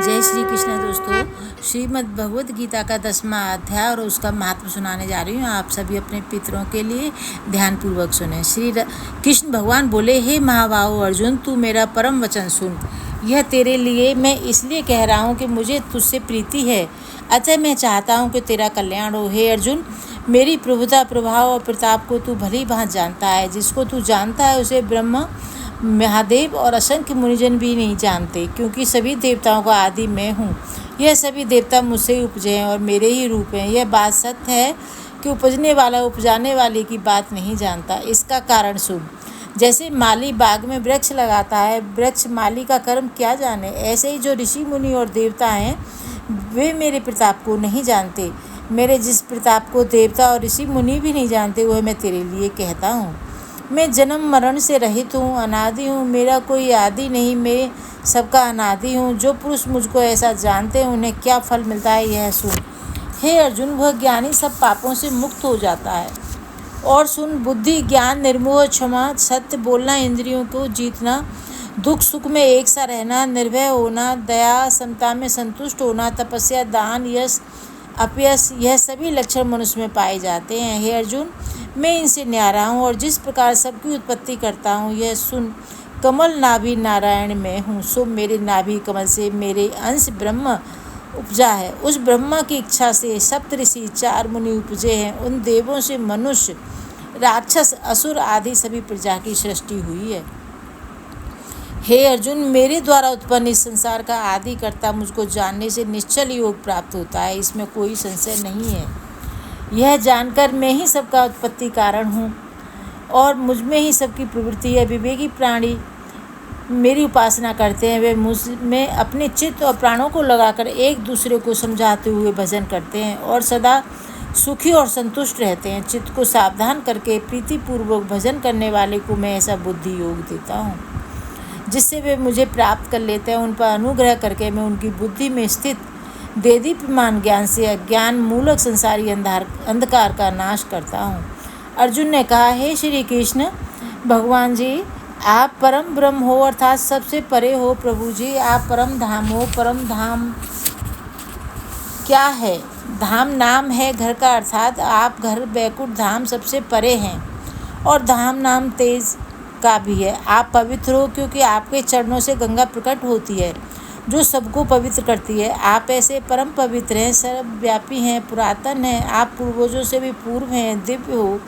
जय श्री कृष्ण दोस्तों। श्रीमद् भगवद गीता का 10वां अध्याय और उसका महत्व सुनाने जा रही हूँ। आप सभी अपने पितरों के लिए ध्यानपूर्वक सुने। कृष्ण भगवान बोले, हे महाबाहो अर्जुन, तू मेरा परम वचन सुन। यह तेरे लिए मैं इसलिए कह रहा हूँ कि मुझे तुझसे प्रीति है, अतः मैं चाहता हूँ कि तेरा कल्याण हो। हे अर्जुन, मेरी प्रभुता, प्रभाव और प्रताप को तू भली भांति जानता है। जिसको तू जानता है उसे ब्रह्म, महादेव और असंख्य मुनिजन भी नहीं जानते, क्योंकि सभी देवताओं का आदि मैं हूँ। यह सभी देवता मुझसे ही उपजे हैं और मेरे ही रूप हैं। यह बात सत्य है कि उपजने वाला उपजाने वाले की बात नहीं जानता। इसका कारण सुन। जैसे माली बाग में वृक्ष लगाता है, वृक्ष माली का कर्म क्या जाने, ऐसे ही जो ऋषि मुनि और देवता हैं वे मेरे प्रताप को नहीं जानते। मेरे जिस प्रताप को देवता और ऋषि मुनि भी नहीं जानते, वह मैं तेरे लिए कहता हूँ। मैं जन्म मरण से रहित हूँ, अनादि हूँ, मेरा कोई आदि नहीं, मैं सबका अनादि हूँ। जो पुरुष मुझको ऐसा जानते हैं उन्हें क्या फल मिलता है, यह सुन। हे अर्जुन, वह ज्ञानी सब पापों से मुक्त हो जाता है। और सुन, बुद्धि, ज्ञान, निर्मोह, क्षमा, सत्य बोलना, इंद्रियों को जीतना, दुख सुख में एक सा रहना, निर्भय होना, दया, समता में संतुष्ट होना, तपस्या, दान, यश, अपयश, यह सभी लक्षण मनुष्य में पाए जाते हैं। हे अर्जुन, मैं इनसे न्यारा हूँ और जिस प्रकार सबकी उत्पत्ति करता हूँ, यह सुन। कमल नाभि नारायण में हूँ, सो मेरे नाभि कमल से मेरे अंश ब्रह्म उपजा है। उस ब्रह्मा की इच्छा से सप्तऋषि, 4 मुनि उपजे हैं। उन देवों से मनुष्य, राक्षस, असुर आदि सभी प्रजा की सृष्टि हुई है। हे अर्जुन, मेरे द्वारा उत्पन्न इस संसार का आदि कर्ता मुझको जानने से निश्चल योग प्राप्त होता है, इसमें कोई संशय नहीं है। यह जानकर मैं ही सबका उत्पत्ति कारण हूँ और मुझ में ही सबकी प्रवृत्ति है। विवेकी प्राणी मेरी उपासना करते हैं, वे मुझ में अपने चित्त और प्राणों को लगाकर एक दूसरे को समझाते हुए भजन करते हैं और सदा सुखी और संतुष्ट रहते हैं। चित्त को सावधान करके प्रीतिपूर्वक भजन करने वाले को मैं ऐसा बुद्धि योग देता हूँ जिससे वे मुझे प्राप्त कर लेते हैं। उन पर अनुग्रह करके मैं उनकी बुद्धि में स्थित देदीप्यमान ज्ञान से अज्ञान मूलक संसारी अंधकार का नाश करता हूँ। अर्जुन ने कहा, हे श्री कृष्ण भगवान जी, आप परम ब्रह्म हो, अर्थात सबसे परे हो। प्रभु जी, आप परम धाम हो। परम धाम क्या है? धाम नाम है घर का, अर्थात आप घर बैकुंठ धाम सबसे परे हैं और धाम नाम तेज का भी है। आप पवित्र हो क्योंकि आपके चरणों से गंगा प्रकट होती है जो सबको पवित्र करती है। आप ऐसे परम पवित्र हैं, सर्वव्यापी हैं, पुरातन हैं। आप पूर्वजों से भी पूर्व हैं, दिव्य हो।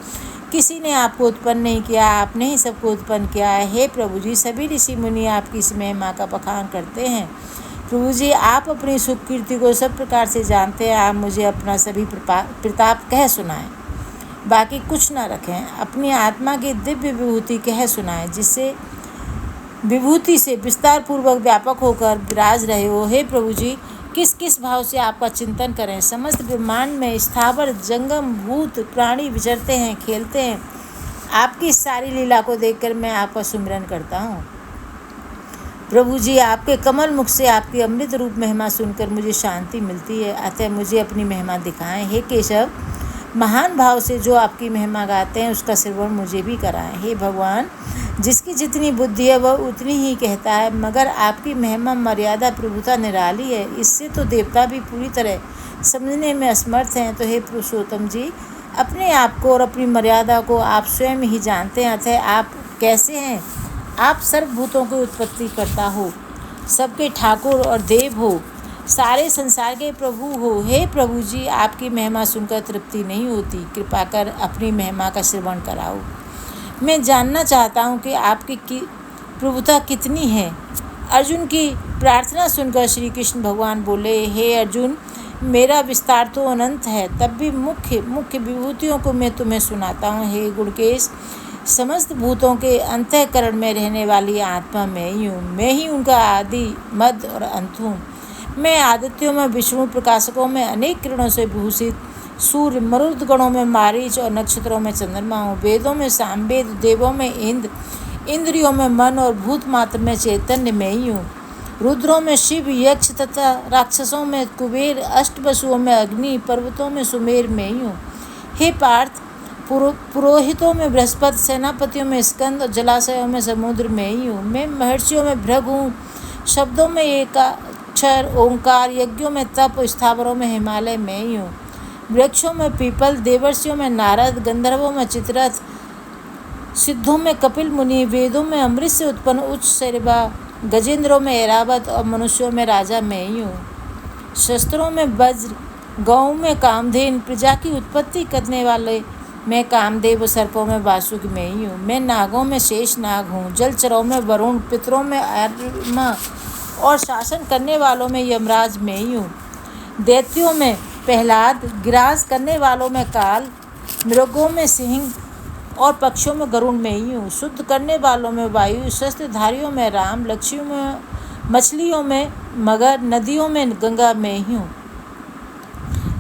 किसी ने आपको उत्पन्न नहीं किया, आपने ही सबको उत्पन्न किया है। हे प्रभु जी, सभी ऋषि मुनि आपकी इस महिमा का बखान करते हैं। प्रभु जी, आप अपनी सुख कीर्ति को सब प्रकार से जानते हैं। आप मुझे अपना सभी प्रताप कह सुनाएं, बाकी कुछ न रखें। अपनी आत्मा की दिव्य विभूति कह सुनाएं, जिससे विभूति से विस्तार पूर्वक व्यापक होकर विराज रहे हो। हे प्रभु जी, किस किस भाव से आपका चिंतन करें। समस्त ब्रह्मांड में स्थावर जंगम भूत प्राणी विचरते हैं, खेलते हैं। आपकी सारी लीला को देखकर मैं आपका सुमिरन करता हूँ। प्रभु जी, आपके कमल मुख से आपकी अमृत रूप महिमा सुनकर मुझे शांति मिलती है, अतः मुझे अपनी महिमा दिखाएं। हे केशव, महान भाव से जो आपकी महिमा गाते हैं उसका श्रवण मुझे भी कराएं। हे भगवान, जिसकी जितनी बुद्धि है वह उतनी ही कहता है, मगर आपकी महिमा मर्यादा प्रभुता निराली है, इससे तो देवता भी पूरी तरह समझने में असमर्थ हैं। तो हे पुरुषोत्तम जी, अपने आप को और अपनी मर्यादा को आप स्वयं ही जानते हैं, अतः आप कैसे हैं? आप सर्वभूतों की उत्पत्ति करता हो, सबके ठाकुर और देव हो, सारे संसार के प्रभु हो। हे प्रभु जी, आपकी महिमा सुनकर तृप्ति नहीं होती, कृपा कर अपनी महिमा का श्रवण कराओ। मैं जानना चाहता हूँ कि आपकी प्रभुता कितनी है। अर्जुन की प्रार्थना सुनकर श्री कृष्ण भगवान बोले, हे अर्जुन, मेरा विस्तार तो अनंत है, तब भी मुख्य मुख्य विभूतियों को मैं तुम्हें सुनाता हूँ। हे गुणकेश, समस्त भूतों के अंतःकरण में रहने वाली आत्मा मैं ही हूँ। मैं ही उनका आदि, मध्य और अंत हूँ। मैं आदित्यों में विष्णु, प्रकाशकों में अनेक किरणों से भूषित सूर्य, मरुद गणों में मारीच और नक्षत्रों में चंद्रमा हूँ। वेदों में सामवेद, देवों में इंद्र, इंद्रियों में मन और भूत मात्र में चैतन्य में ही हूँ। रुद्रों में शिव, यक्ष तथा राक्षसों में कुबेर, अष्टवसुओं में अग्नि, पर्वतों में सुमेर में ही हूँ। हे पार्थ, पुरोहितों में बृहस्पति, सेनापतियों में स्कंद और जलाशयों में समुद्र में ही हूँ। मैं महर्षियों में भृग हूँ, शब्दों में अक्षर ओंकार, यज्ञों में तप, स्थावरों में हिमालय मैं ही हूँ। वृक्षों में पीपल, देवर्षियों में नारद, गंधर्वों में चित्ररथ, सिद्धों में कपिल मुनि, वेदों में अमृत से उत्पन्न उच्च शैरवा, गजेंद्रों में ऐरावत और मनुष्यों में राजा मैं ही हूँ। शस्त्रों में वज्र, गौओं में कामधेन, प्रजा की उत्पत्ति करने वाले मैं कामदेव, सर्पों में वासुक मैं ही हूँ। मैं नागों में शेष नाग हूँ, जलचरों में वरुण, पितरों में आर्यमा और शासन करने वालों में यमराज मैं ही हूँ। दैत्यों में प्रहलाद, ग्रास करने वालों में काल, मृगों में सिंह और पक्षियों में गरुड़ मैं ही हूँ। शुद्ध करने वालों में वायु, शस्त्रधारियों में राम, लक्ष्मियों में मछलियों में मगर, नदियों में गंगा मैं ही हूँ।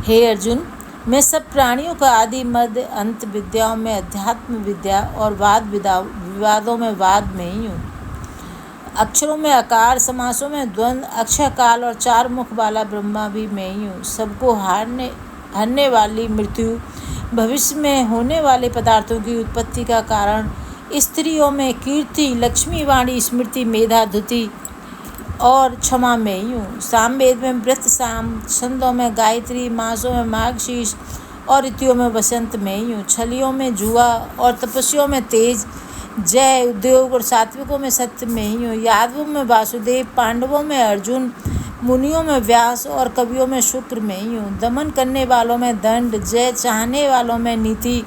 हे अर्जुन, मैं सब प्राणियों का आदि मध्य अंत, विद्याओं में अध्यात्म विद्या और विवादों में वाद में ही हूँ। अक्षरों में आकार, समासों में द्वंद्व, अक्षय काल और चार मुख वाला ब्रह्मा भी मैं ही हूँ। सबको हारने वाली मृत्यु, भविष्य में होने वाले पदार्थों की उत्पत्ति का कारण, स्त्रियों में कीर्ति, लक्ष्मी, वाणी, स्मृति, मेधा, धुति और क्षमा मैं ही हूँ। सामवेद में व्रत साम, छंदों में गायत्री, मासों में मार्गशीर्ष और ऋतुओं में वसंत मैं ही हूँ। छलियों में जुआ और तपस्वियों में तेज, जय, उद्योग और सात्विकों में सत्य मैं ही हूँ। यादवों में वासुदेव, पांडवों में अर्जुन, मुनियों में व्यास और कवियों में शुक्र मैं ही हूँ। दमन करने वालों में दंड, जय चाहने वालों में नीति,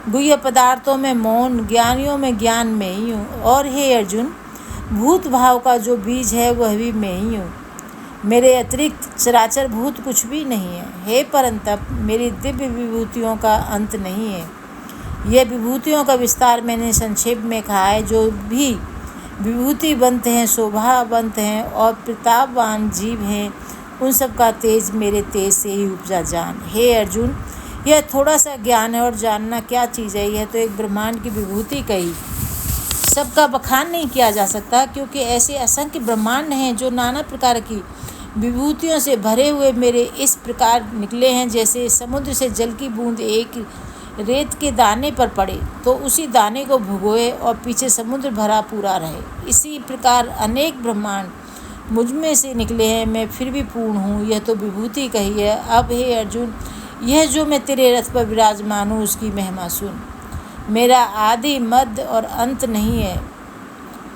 गुह्य पदार्थों में मौन, ज्ञानियों में ज्ञान मैं ही हूँ। और हे अर्जुन, भूत भाव का जो बीज है वह भी मैं ही हूँ। मेरे अतिरिक्त चराचर भूत कुछ भी नहीं है। हे परंतप, मेरी दिव्य विभूतियों का अंत नहीं है। यह विभूतियों का विस्तार मैंने संक्षेप में कहा है। जो भी विभूतिवंत हैं, शोभावंत हैं और प्रतापवान जीव हैं, उन सब का तेज मेरे तेज से ही उपजा जान। हे अर्जुन, यह थोड़ा सा ज्ञान है और जानना क्या चीज़ है। यह तो एक ब्रह्मांड की विभूति कही, सबका बखान नहीं किया जा सकता, क्योंकि ऐसे असंख्य ब्रह्मांड हैं जो नाना प्रकार की विभूतियों से भरे हुए मेरे इस प्रकार निकले हैं। जैसे समुद्र से जल की बूंद एक रेत के दाने पर पड़े तो उसी दाने को भिगोए और पीछे समुद्र भरा पूरा रहे, इसी प्रकार अनेक ब्रह्मांड मुझ में से निकले हैं। मैं फिर भी पूर्ण हूँ, यह तो विभूति कही है। अब हे अर्जुन, यह जो मैं तेरे रथ पर विराजमान हूँ उसकी महिमा सुन। मेरा आदि मध्य और अंत नहीं है।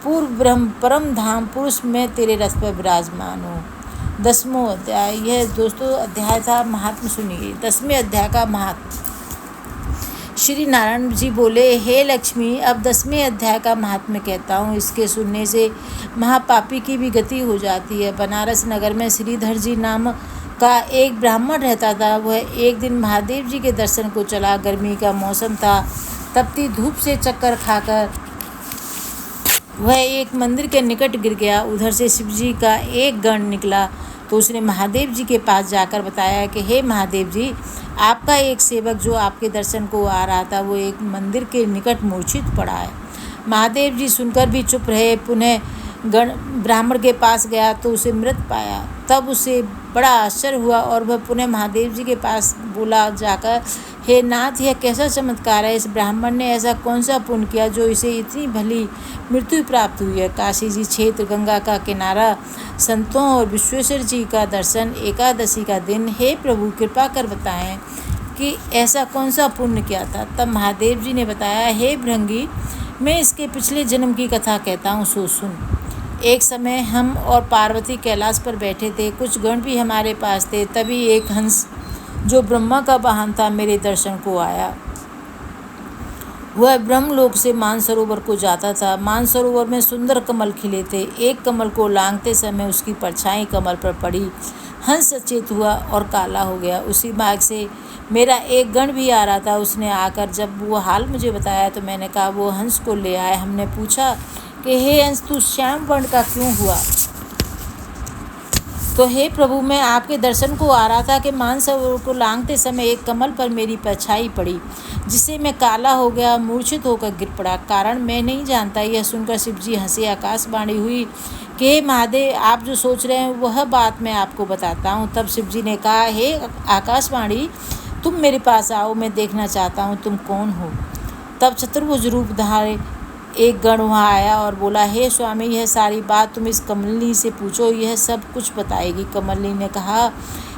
पूर्व ब्रह्म परम धाम पुरुष में तेरे रथ पर विराजमान हूँ। 10वां अध्याय। यह दोस्तों अध्याय था महात्म। सुनिए 10वें अध्याय का महात्म। श्री नारायण जी बोले, हे लक्ष्मी, अब 10वें अध्याय का महात्म्य कहता हूँ। इसके सुनने से महापापी की भी गति हो जाती है। बनारस नगर में श्रीधर जी नाम का एक ब्राह्मण रहता था। वह एक दिन महादेव जी के दर्शन को चला। गर्मी का मौसम था। तपती धूप से चक्कर खाकर वह एक मंदिर के निकट गिर गया। उधर से शिव जी का एक गण निकला तो उसने महादेव जी के पास जाकर बताया कि हे महादेव जी, आपका एक सेवक जो आपके दर्शन को आ रहा था वो एक मंदिर के निकट मूर्छित पड़ा है। महादेव जी सुनकर भी चुप रहे। पुनः गण ब्राह्मण के पास गया तो उसे मृत पाया। तब उसे बड़ा आश्चर्य हुआ और वह पुनः महादेव जी के पास बोला जाकर, हे नाथ, यह कैसा चमत्कार है। इस ब्राह्मण ने ऐसा कौन सा पुण्य किया जो इसे इतनी भली मृत्यु प्राप्त हुई है। काशी जी क्षेत्र, गंगा का किनारा, संतों और विश्वेश्वर जी का दर्शन, एकादशी का दिन। हे प्रभु, कृपा कर बताएं कि ऐसा कौन सा पुण्य किया था। तब महादेव जी ने बताया, हे भृंगी, मैं इसके पिछले जन्म की कथा कहता हूँ, सो सुन। एक समय हम और पार्वती कैलाश पर बैठे थे। कुछ गण भी हमारे पास थे। तभी एक हंस जो ब्रह्मा का वाहन था मेरे दर्शन को आया। वह ब्रह्मलोक से मानसरोवर को जाता था। मानसरोवर में सुंदर कमल खिले थे। एक कमल को लांघते समय उसकी परछाई कमल पर पड़ी। हंस सचेत हुआ और काला हो गया। उसी मार्ग से मेरा एक गण भी आ रहा था। उसने आकर जब वो हाल मुझे बताया तो मैंने कहा वो हंस को ले आए। हमने पूछा कि हे हंस, तू श्याम वर्ण का क्यों हुआ। तो हे प्रभु, मैं आपके दर्शन को आ रहा था कि मानसरोवर को लांघते समय एक कमल पर मेरी परछाई पड़ी, जिससे मैं काला हो गया, मूर्छित होकर गिर पड़ा। कारण मैं नहीं जानता। यह सुनकर शिव जी हंसे। आकाशवाणी हुई कि हे महादेव, आप जो सोच रहे हैं वह बात मैं आपको बताता हूँ। तब शिव जी ने कहा, हे आकाशवाणी, तुम मेरे पास आओ, मैं देखना चाहता हूँ तुम कौन हो। तब चतुर्भुज रूप धारे एक गण वहाँ आया और बोला, हे स्वामी, यह सारी बात तुम इस कमलिनी से पूछो, यह सब कुछ बताएगी। कमलिनी ने कहा,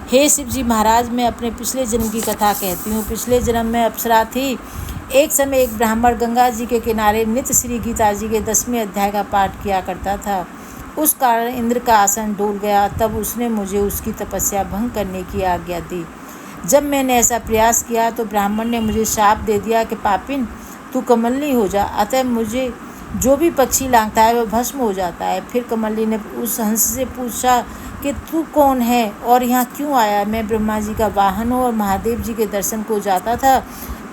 हे शिव जी महाराज, मैं अपने पिछले जन्म की कथा कहती हूँ। पिछले जन्म में अप्सरा थी। एक समय एक ब्राह्मण गंगा जी के किनारे नित्य श्री गीता जी के 10वें अध्याय का पाठ किया करता था। उस कारण इंद्र का आसन डोल गया। तब उसने मुझे उसकी तपस्या भंग करने की आज्ञा दी। जब मैंने ऐसा प्रयास किया तो ब्राह्मण ने मुझे शाप दे दिया कि पापिन, तू कमलिनी हो जा। अतः मुझे जो भी पक्षी लांघता है वह भस्म हो जाता है। फिर कमलिनी ने उस हंस से पूछा कि तू कौन है और यहाँ क्यों आया? मैं ब्रह्मा जी का वाहन हूँ और महादेव जी के दर्शन को जाता था।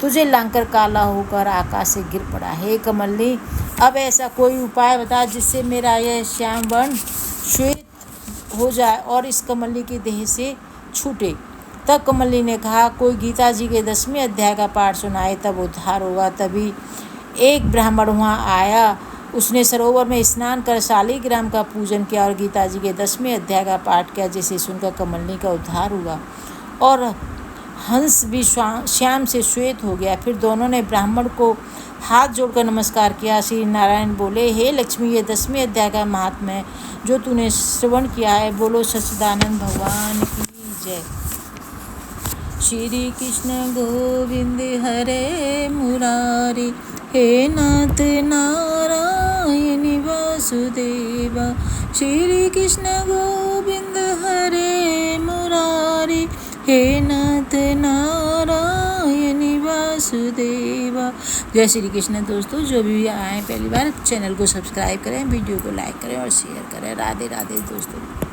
तुझे लांघकर काला होकर आकाश से गिर पड़ा। हे कमलिनी, अब ऐसा कोई उपाय बता जिससे मेरा यह श्याम वर्ण श्वेत हो जाए और इस कमलिनी की देह से छूटे। तब कमलिनी ने कहा, कोई गीता जी के 10वें अध्याय का पाठ सुनाए, तब उद्धार होगा। तभी एक ब्राह्मण वहाँ आया। उसने सरोवर में स्नान कर शालिग्राम का पूजन किया और गीता जी के 10वें अध्याय का पाठ किया, जिसे सुनकर कमलिनी का उद्धार हुआ और हंस भी श्याम से श्वेत हो गया। फिर दोनों ने ब्राह्मण को हाथ जोड़कर नमस्कार किया। श्री नारायण बोले, हे लक्ष्मी, ये 10वें अध्याय का महात्म्य है जो तूने श्रवण किया है। बोलो सच्चिदानंद भगवान की जय। श्री कृष्ण गोविंद हरे मुरारी, हे नाथ नारायण वासुदेवा। श्री कृष्ण गोविंद हरे मुरारी, हे नाथ नारायण वासुदेवा। जय श्री कृष्ण। दोस्तों, जो भी आए पहली बार, चैनल को सब्सक्राइब करें, वीडियो को लाइक करें और शेयर करें। राधे राधे दोस्तों।